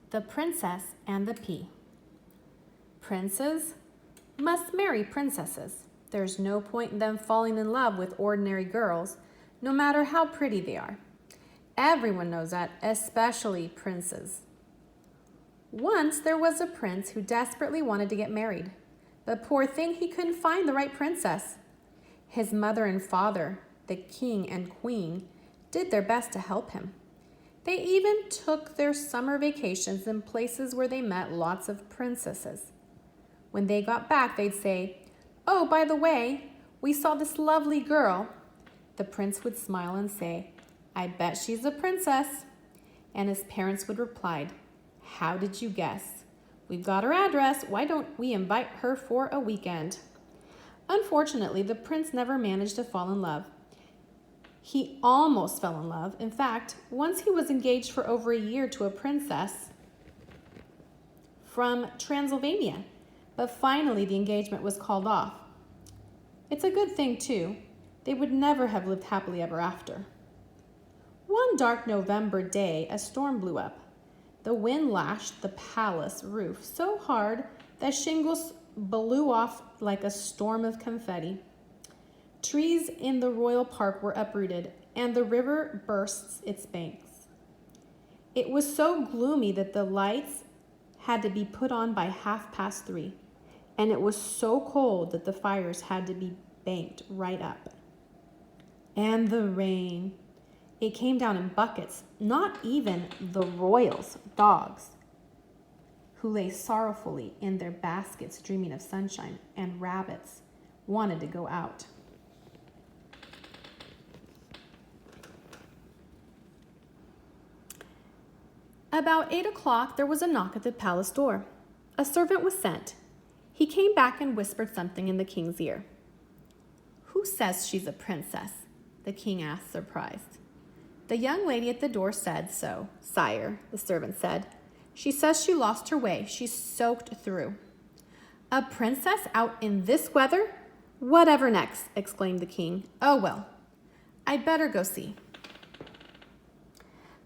The Princess and the Pea. Princes must marry princesses. There's no point in them falling in love with ordinary girls, no matter how pretty they are. Everyone knows that, especially princes. Once there was a prince who desperately wanted to get married, but poor thing, he couldn't find the right princess. His mother and father, the king and queen, did their best to help him. They even took their summer vacations in places where they met lots of princesses. When they got back, they'd say, "Oh, by the way, we saw this lovely girl." The prince would smile and say, "I bet she's a princess." And his parents would reply, "How did you guess? We've got her address. Why don't we invite her for a weekend?" Unfortunately, the prince never managed to fall in love. He almost fell in love. In fact, once he was engaged for over a year to a princess from Transylvania, but finally the engagement was called off. It's a good thing, too. They would never have lived happily ever after. One dark November day, a storm blew up. The wind lashed the palace roof so hard that shingles blew off like a storm of confetti. Trees in the royal park were uprooted, and the river burst its banks. It was so gloomy that the lights had to be put on by 3:30, and it was so cold that the fires had to be banked right up. And the rain. It came down in buckets. Not even the royals' dogs, who lay sorrowfully in their baskets dreaming of sunshine, and rabbits wanted to go out. About 8 o'clock, there was a knock at the palace door. A servant was sent. He came back and whispered something in the king's ear. "Who says she's a princess?" the king asked, surprised. The young lady at the door said so, "Sire," the servant said. "She says she lost her way. She's soaked through." "A princess out in this weather? Whatever next?" exclaimed the king. "Oh, well, I'd better go see."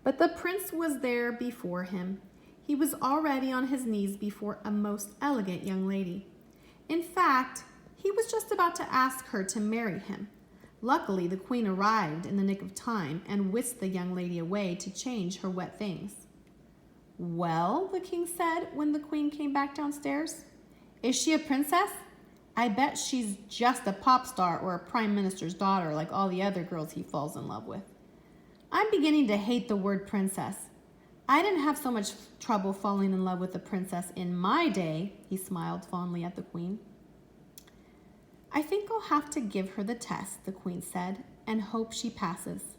But the prince was there before him. He was already on his knees before a most elegant young lady. In fact, he was just about to ask her to marry him. Luckily, the queen arrived in the nick of time and whisked the young lady away to change her wet things. "Well," the king said when the queen came back downstairs, "is she a princess? I bet she's just a pop star or a prime minister's daughter like all the other girls he falls in love with. I'm beginning to hate the word princess. I didn't have so much trouble falling in love with a princess in my day," he smiled fondly at the queen. "I think I'll have to give her the test," the queen said, "and hope she passes."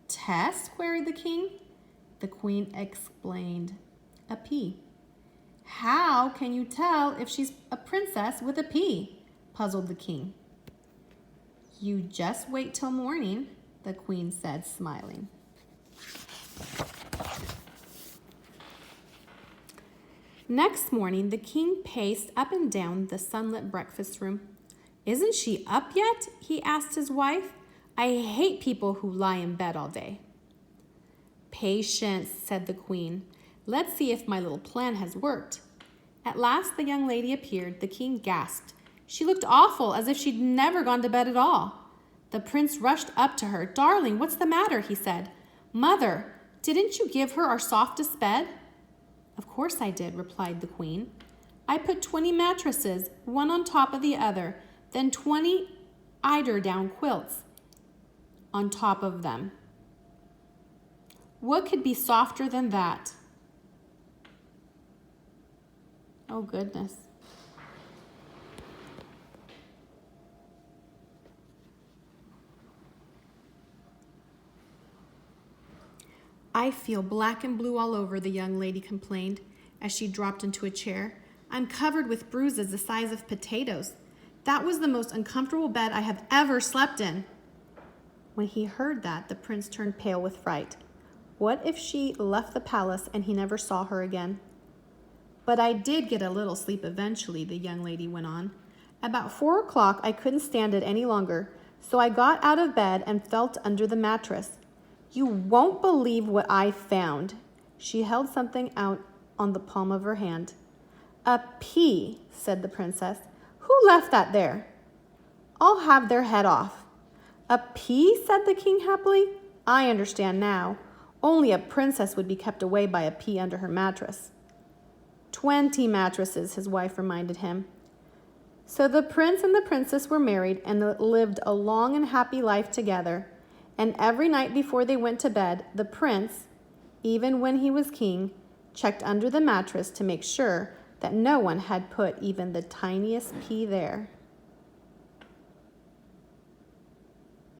"Test?" queried the king. The queen explained, "A pea." "How can you tell if she's a princess with a pea?" puzzled the king. "You just wait till morning," the queen said, smiling. Next morning, the king paced up and down the sunlit breakfast room. "Isn't she up yet?" he asked his wife. "I hate people who lie in bed all day." "Patience," said the queen. "Let's see if my little plan has worked." At last, the young lady appeared. The king gasped. She looked awful, as if she'd never gone to bed at all. The prince rushed up to her. "Darling, what's the matter?" he said. "Mother, didn't you give her our softest bed?" "Of course I did," replied the queen. "I put 20 mattresses, one on top of the other, then 20 eider-down quilts on top of them. What could be softer than that?" Oh, goodness. "I feel black and blue all over," the young lady complained as she dropped into a chair. "I'm covered with bruises the size of potatoes. That was the most uncomfortable bed I have ever slept in." When he heard that, the prince turned pale with fright. What if she left the palace and he never saw her again? "But I did get a little sleep eventually," the young lady went on. "About 4 o'clock, I couldn't stand it any longer, so I got out of bed and felt under the mattress. You won't believe what I found." She held something out on the palm of her hand. A pea, said the princess. Who left that there? I'll have their head off. A pea, said the king happily. I understand now. Only a princess would be kept away by a pea under her mattress. 20 mattresses, his wife reminded him. So the prince and the princess were married and lived a long and happy life together. And every night before they went to bed, the prince, even when he was king, checked under the mattress to make sure that no one had put even the tiniest pea there.